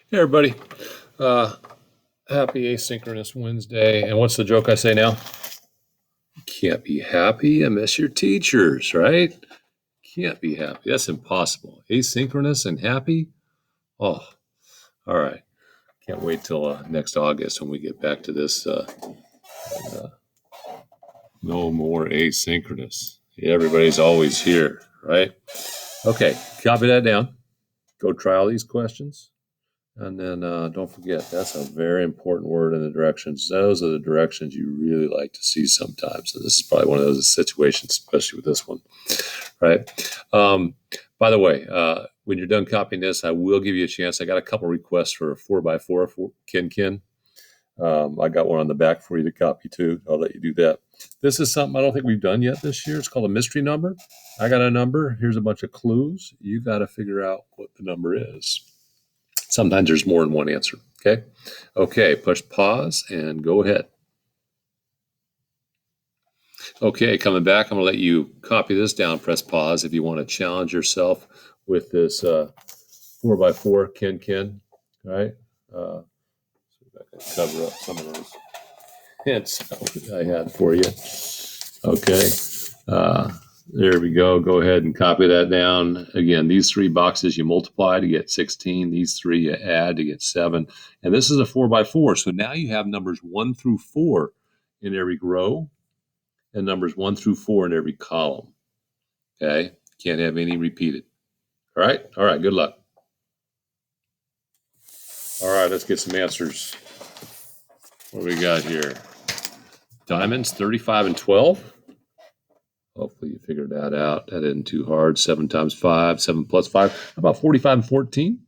Hey, everybody. Uh, Happy asynchronous Wednesday. And what's the joke I say now? You can't be happy and miss your teachers, right? Can't be happy. That's impossible. Asynchronous and happy? Oh, all right. Can't wait till next August when we get back to this. Uh, no more asynchronous. Everybody's always here, right? Okay, copy that down. Go try all these questions. And then don't forget, that's a very important word in the directions. Those are the directions you really like to see sometimes. So this is probably one of those situations, especially with this one, right? By the way, when you're done copying this, I will give you a chance. I got a couple requests for a 4x4 for Kin. I got one on the back for you to copy too. I'll let you do that. This is something I don't think we've done yet this year. It's called a mystery number. I got a number. Here's a bunch of clues. You got to figure out what the number is. Sometimes there's more than one answer. Okay, push pause and go ahead. Okay, coming back, I'm going to let you copy this down, press pause if you want to challenge yourself with this 4x4 Kin. All right. See if I can cover up some of those hints I had for you. Okay. There we go. Go ahead and copy that down. Again, these three boxes you multiply to get 16. These three you add to get 7. And this is a 4x4. So now you have numbers 1 through 4 in every row and numbers 1 through 4 in every column. Okay? Can't have any repeated. All right? All right. Good luck. All right. Let's get some answers. What do we got here? Diamonds, 35 and 12. Hopefully you figured that out. That isn't too hard. 7 times 5, 7 plus 5. How about 45 and 14?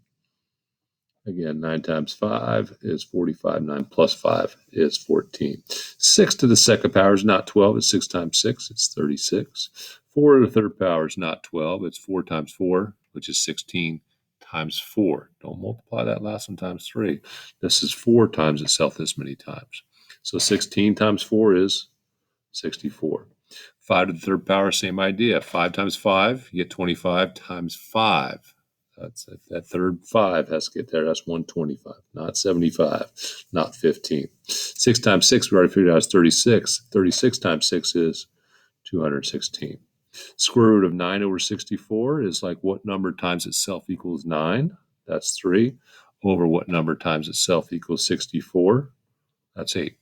Again, 9 times 5 is 45. 9 plus 5 is 14. 6 to the second power is not 12. It's 6 times 6. It's 36. 4 to the third power is not 12. It's 4 times 4, which is 16 times 4. Don't multiply that last one times 3. This is 4 times itself this many times. So 16 times 4 is 64. 5 to the third power, same idea. 5 times 5, you get 25 times 5. That's that third 5 has to get there. That's 125, not 75, not 15. 6 times 6, we already figured out is 36. 36 times 6 is 216. Square root of 9 over 64 is like what number times itself equals 9? That's 3. Over what number times itself equals 64? That's 8.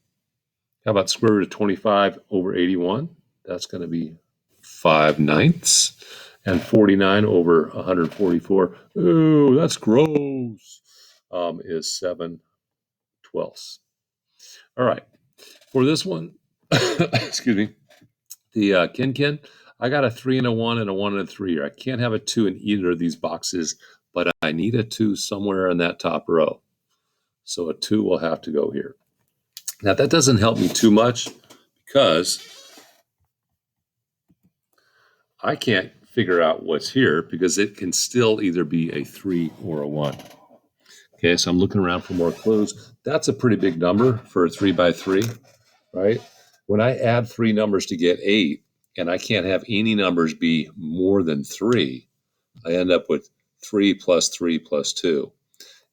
How about square root of 25 over 81? That's going to be 5/9. And 49 over 144, ooh, that's gross, is 7/12. All right. For this one, excuse me, the Kin, I got a 3 and a 1 and a 1 and a 3 here. I can't have a 2 in either of these boxes, but I need a 2 somewhere in that top row. So a 2 will have to go here. Now, that doesn't help me too much because I can't figure out what's here because it can still either be a 3 or a 1. Okay, so I'm looking around for more clues. That's a pretty big number for a 3x3, right? When I add 3 numbers to get 8, and I can't have any numbers be more than 3, I end up with 3 plus 3 plus 2.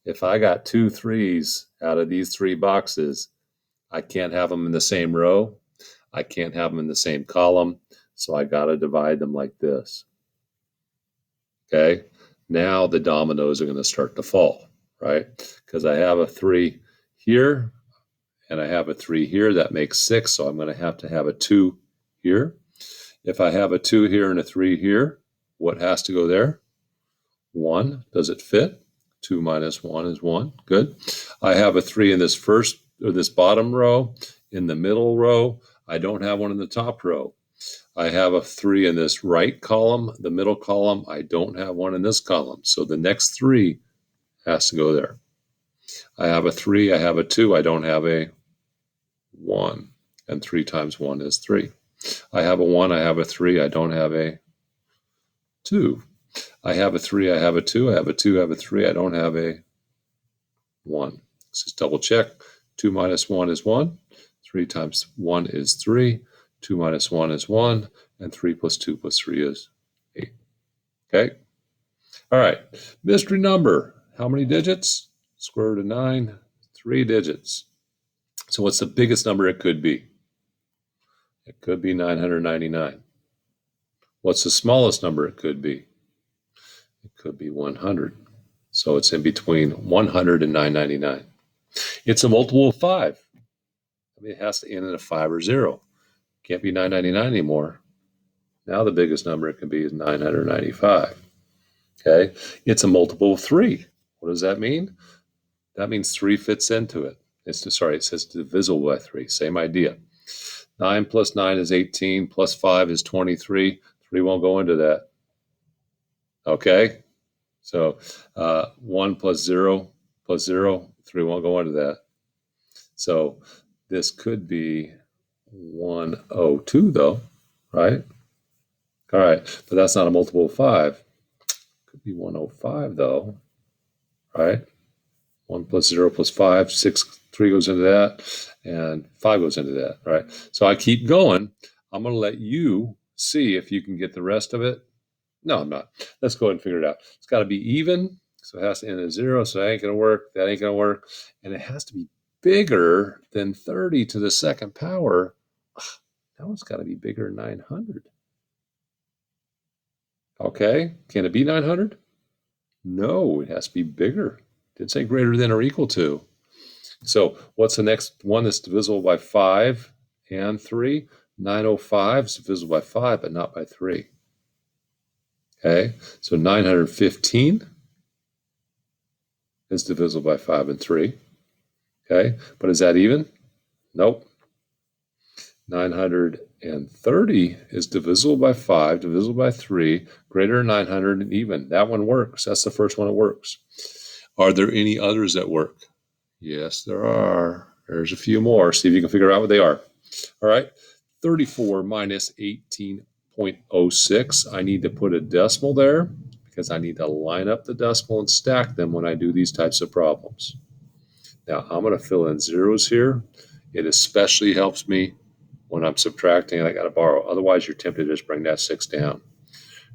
If I got 2 3s out of these 3 boxes, I can't have them in the same row. I can't have them in the same column. So I got to divide them like this. Okay. Now the dominoes are going to start to fall, right? Because I have a 3 here and I have a 3 here. That makes 6. So I'm going to have a 2 here. If I have a 2 here and a 3 here, what has to go there? 1. Does it fit? 2 minus 1 is 1. Good. I have a 3 in this first or this bottom row. In the middle row, I don't have one in the top row. I have a 3 in this right column, the middle column. I don't have one in this column. So the next 3 has to go there. I have a 3, I have a 2, I don't have a 1. And 3 times 1 is 3. I have a 1, I have a 3, I don't have a 2. I have a 3, I have a 2, I have a 2, I have a 3, I don't have a 1. Let's just double check. 2 minus 1 is 1. 3 times 1 is 3. 2 minus 1 is 1. And 3 plus 2 plus 3 is 8. Okay? All right. Mystery number. How many digits? Square root of 9, 3 digits. So what's the biggest number it could be? It could be 999. What's the smallest number it could be? It could be 100. So it's in between 100 and 999. It's a multiple of 5. I mean, it has to end in a 5 or 0. Can't be 999 anymore. Now the biggest number it can be is 995. Okay? It's a multiple of 3. What does that mean? That means 3 fits into it. It says divisible by 3. Same idea. 9 plus 9 is 18, plus 5 is 23. 3 won't go into that. Okay? So 1 plus 0 plus 0, 3 won't go into that. So this could be 102, though, right? All right, but that's not a multiple of 5. Could be 105, though, right? 1 plus 0 plus 5, 6, 3 goes into that, and 5 goes into that, right? So I keep going. I'm going to let you see if you can get the rest of it. No, I'm not. Let's go ahead and figure it out. It's got to be even, so it has to end at 0, so that ain't going to work. That ain't going to work. And it has to be bigger than 30 to the second power. Now it's got to be bigger than 900. Okay, can it be 900? No, it has to be bigger. Didn't say greater than or equal to. So what's the next one that's divisible by 5 and 3? 905 is divisible by 5, but not by 3. Okay, so 915 is divisible by 5 and 3. Okay, but is that even? Nope. 930 is divisible by 5, divisible by 3, greater than 900, and even. That one works. That's the first one that works. Are there any others that work? Yes, there are. There's a few more. See if you can figure out what they are. All right. 34 minus 18.06. I need to put a decimal there because I need to line up the decimal and stack them when I do these types of problems. Now, I'm going to fill in zeros here. It especially helps me when I'm subtracting and I got to borrow. Otherwise, you're tempted to just bring that 6 down.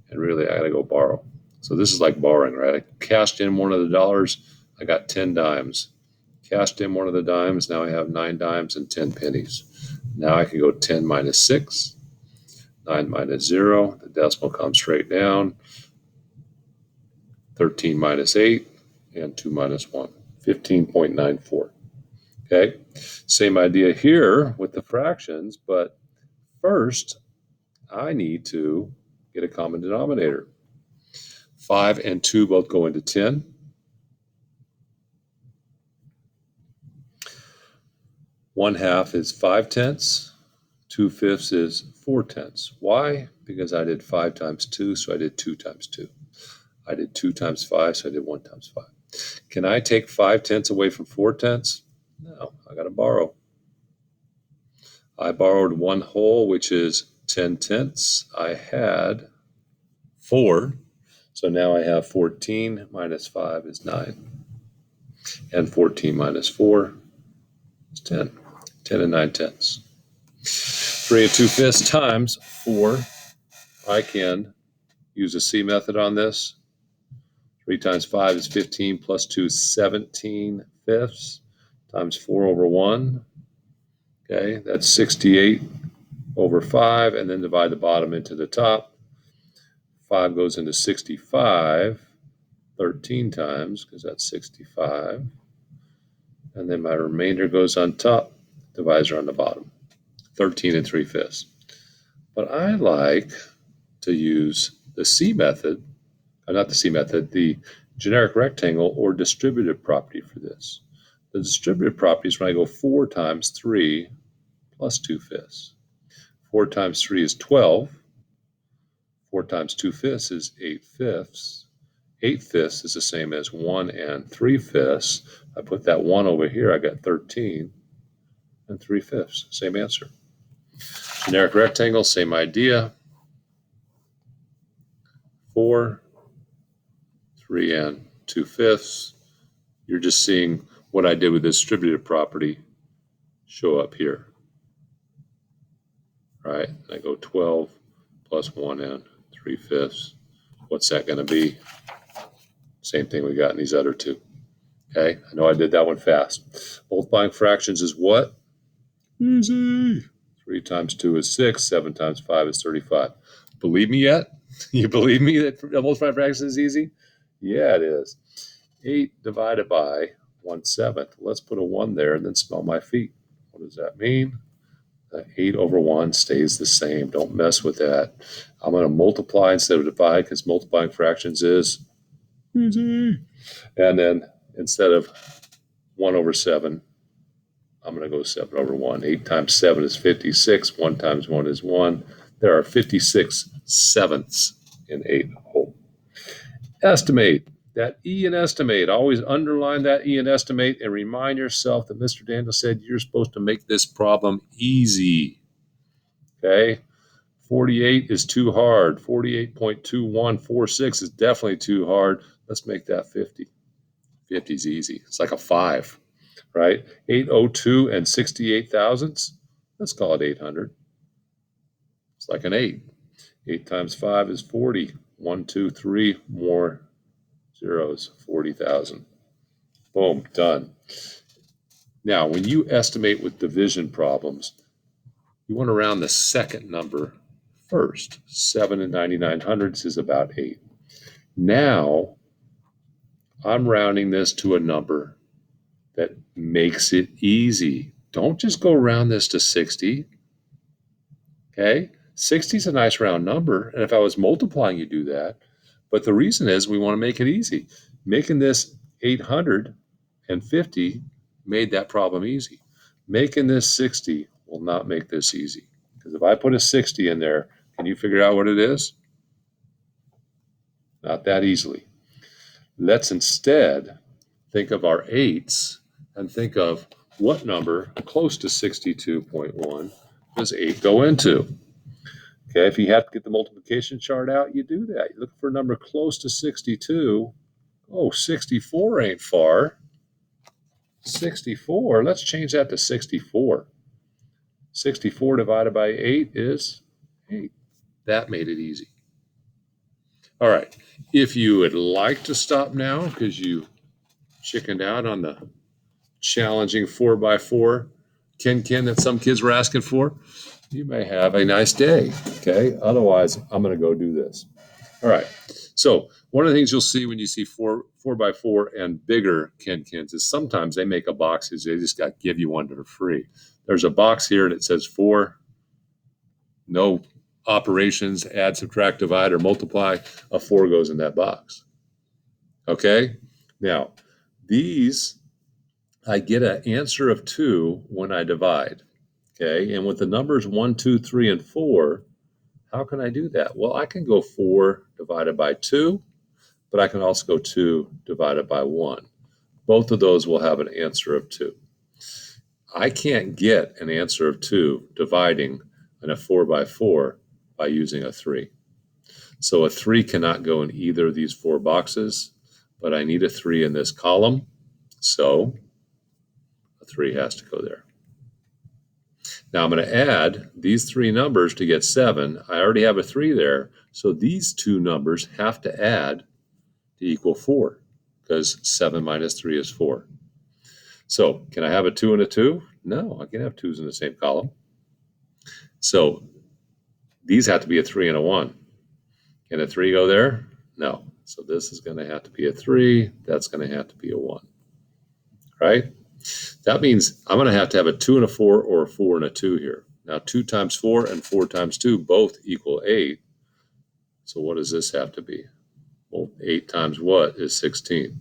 And really, I got to go borrow. So this is like borrowing, right? I cashed in one of the dollars. I got 10 dimes. Cashed in one of the dimes. Now I have 9 dimes and 10 pennies. Now I can go 10 minus 6, 9 minus 0. The decimal comes straight down. 13 minus 8, and 2 minus 1. 15.94. Okay, same idea here with the fractions, but first I need to get a common denominator. 5 and 2 both go into 10. 1/2 is 5/10. 2/5 is 4/10. Why? Because I did 5 times 2, so I did 2 times 2. I did 2 times 5, so I did 1 times 5. Can I take 5/10 away from 4/10? No, I got to borrow. I borrowed 1 whole, which is 10/10. I had 4, so now I have 14 minus 5 is 9. And 14 minus 4 is 10. 10 and 9/10. 3 and 2/5 times 4. I can use a C method on this. 3 times 5 is 15, plus 2 is 17/5 times 4 over 1. Okay, that's 68 over 5, and then divide the bottom into the top. 5 goes into 65 13 times, because that's 65. And then my remainder goes on top, divisor on the bottom. 13 and 3/5. But I like to use the C method, not the C method, the generic rectangle or distributive property for this. The distributive property is when I go 4 times 3 plus 2/5. 4 times 3 is 12. 4 times 2/5 is 8/5. 8/5 is the same as 1 and 3/5. I put that 1 over here, I got 13 and 3/5. Same answer. Generic rectangle, same idea. 4, 3 and 2/5. You're just seeing what I did with the distributive property show up here. Right? I go 12 plus 1 and 3/5. What's that going to be? Same thing we got in these other two. Okay, I know I did that one fast. Multiplying fractions is what? Easy. 3 times 2 is 6. 7 times 5 is 35. Believe me yet? You believe me that multiplying fractions is easy? Yeah, it is. 8 divided by 1/7. Let's put a 1 there and then smell my feet. What does that mean? 8 over 1 stays the same. Don't mess with that. I'm going to multiply instead of divide because multiplying fractions is easy. And then instead of 1 over 7, I'm going to go 7 over 1. 8 times 7 is 56. 1 times 1 is 1. There are 56 sevenths in 8 whole. Estimate. That E in estimate. Always underline that E in estimate and remind yourself that Mr. Daniel said you're supposed to make this problem easy. Okay? 48 is too hard. 48.2146 is definitely too hard. Let's make that 50. 50 is easy. It's like a 5, right? 802 and 68 thousandths. Let's call it 800. It's like an 8. 8 times 5 is 40. 1, 2, 3 more zeros. 40,000. Boom, done. Now, when you estimate with division problems, you want to round the second number first. 7 and 99 hundredths is about 8. Now, I'm rounding this to a number that makes it easy. Don't just go round this to 60. Okay? 60 is a nice round number. And if I was multiplying, you do that. But the reason is we want to make it easy. Making this 850 made that problem easy. Making this 60 will not make this easy. Because if I put a 60 in there, can you figure out what it is? Not that easily. Let's instead think of our 8s and think of what number close to 62.1 does 8 go into? Okay, if you have to get the multiplication chart out, you do that. You look for a number close to 62. Oh, 64 ain't far. 64, let's change that to 64. 64 divided by 8 is 8. That made it easy. All right, if you would like to stop now because you chickened out on the challenging 4x4 Ken that some kids were asking for, you may have a nice day. Okay, otherwise, I'm going to go do this. All right. So one of the things you'll see when you see 4x4 and bigger Kens is sometimes they make a box. They just got to give you one for free. There's a box here that says 4, no operations, add, subtract, divide, or multiply. A 4 goes in that box. Okay. Now, these, I get an answer of 2 when I divide. Okay. And with the numbers 1, 2, 3, and 4, how can I do that? Well, I can go 4 divided by 2, but I can also go 2 divided by 1. Both of those will have an answer of 2. I can't get an answer of 2 dividing in a 4x4 by using a 3. So a 3 cannot go in either of these 4 boxes, but I need a 3 in this column, so a 3 has to go there. Now I'm going to add these 3 numbers to get 7. I already have a 3 there, so these 2 numbers have to add to equal 4, because 7 minus 3 is 4. So can I have a 2 and a 2? No, I can have 2's in the same column. So these have to be a 3 and a 1. Can a 3 go there? No. So this is going to have to be a 3. That's going to have to be a 1. Right? That means I'm going to have a 2 and a 4 or a 4 and a 2 here. Now 2 times 4 and 4 times 2 both equal 8. So what does this have to be? Well, 8 times what is 16?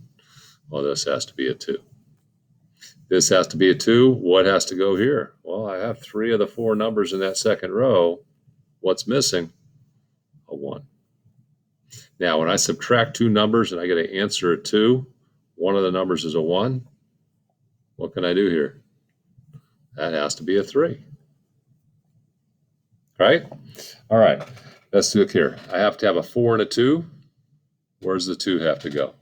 Well, this has to be a 2. This has to be a 2. What has to go here? Well, I have 3 of the 4 numbers in that second row. What's missing? A 1. Now, when I subtract 2 numbers and I get an answer of 2, one of the numbers is a 1. What can I do here? That has to be a 3. Right? All right. Let's look here. I have to have a 4 and a 2. Where's the 2 have to go?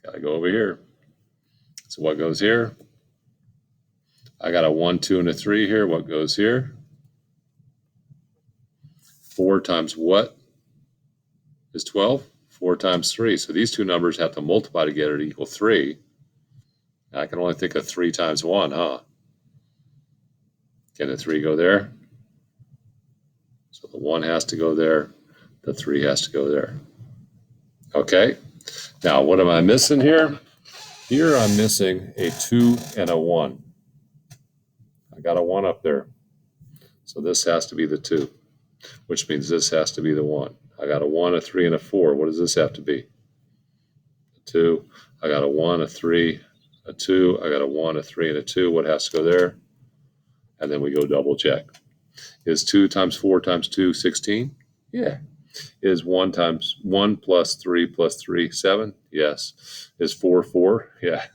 Got to go over here. So what goes here? I got a 1, 2, and a 3 here. What goes here? 4 times what is 12? 4 times 3. So these two numbers have to multiply together to equal 3. I can only think of 3 times 1, huh? Can the 3 go there? So the 1 has to go there. The 3 has to go there. Okay. Now, what am I missing here? Here I'm missing a 2 and a 1. I got a 1 up there. So this has to be the 2, which means this has to be the 1. I got a 1, a 3, and a 4. What does this have to be? A 2. I got a 1, a 3, a 2. I got a 1, a 3, and a 2. What has to go there? And then we go double check. Is 2 times 4 times 2 16? Yeah. Is 1 times 1 plus 3 plus 3 7? Yes. Is 4 4? Yeah.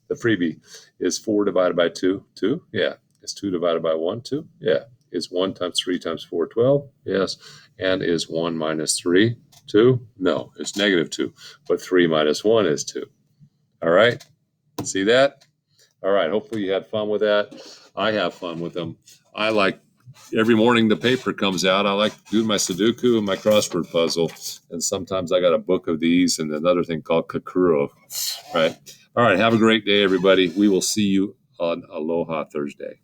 The freebie. Is 4 divided by 2 2? Yeah. Is 2 divided by 1 2? Yeah. Is 1 times 3 times 4 12? Yes. And is 1 minus 3 2? No, it's negative 2. But 3 minus 1 is 2. All right. See that? All right. Hopefully you had fun with that. I have fun with them. I like every morning the paper comes out. I like doing my Sudoku and my crossword puzzle. And sometimes I got a book of these and another thing called Kakuro. Right. All right. Have a great day, everybody. We will see you on Aloha Thursday.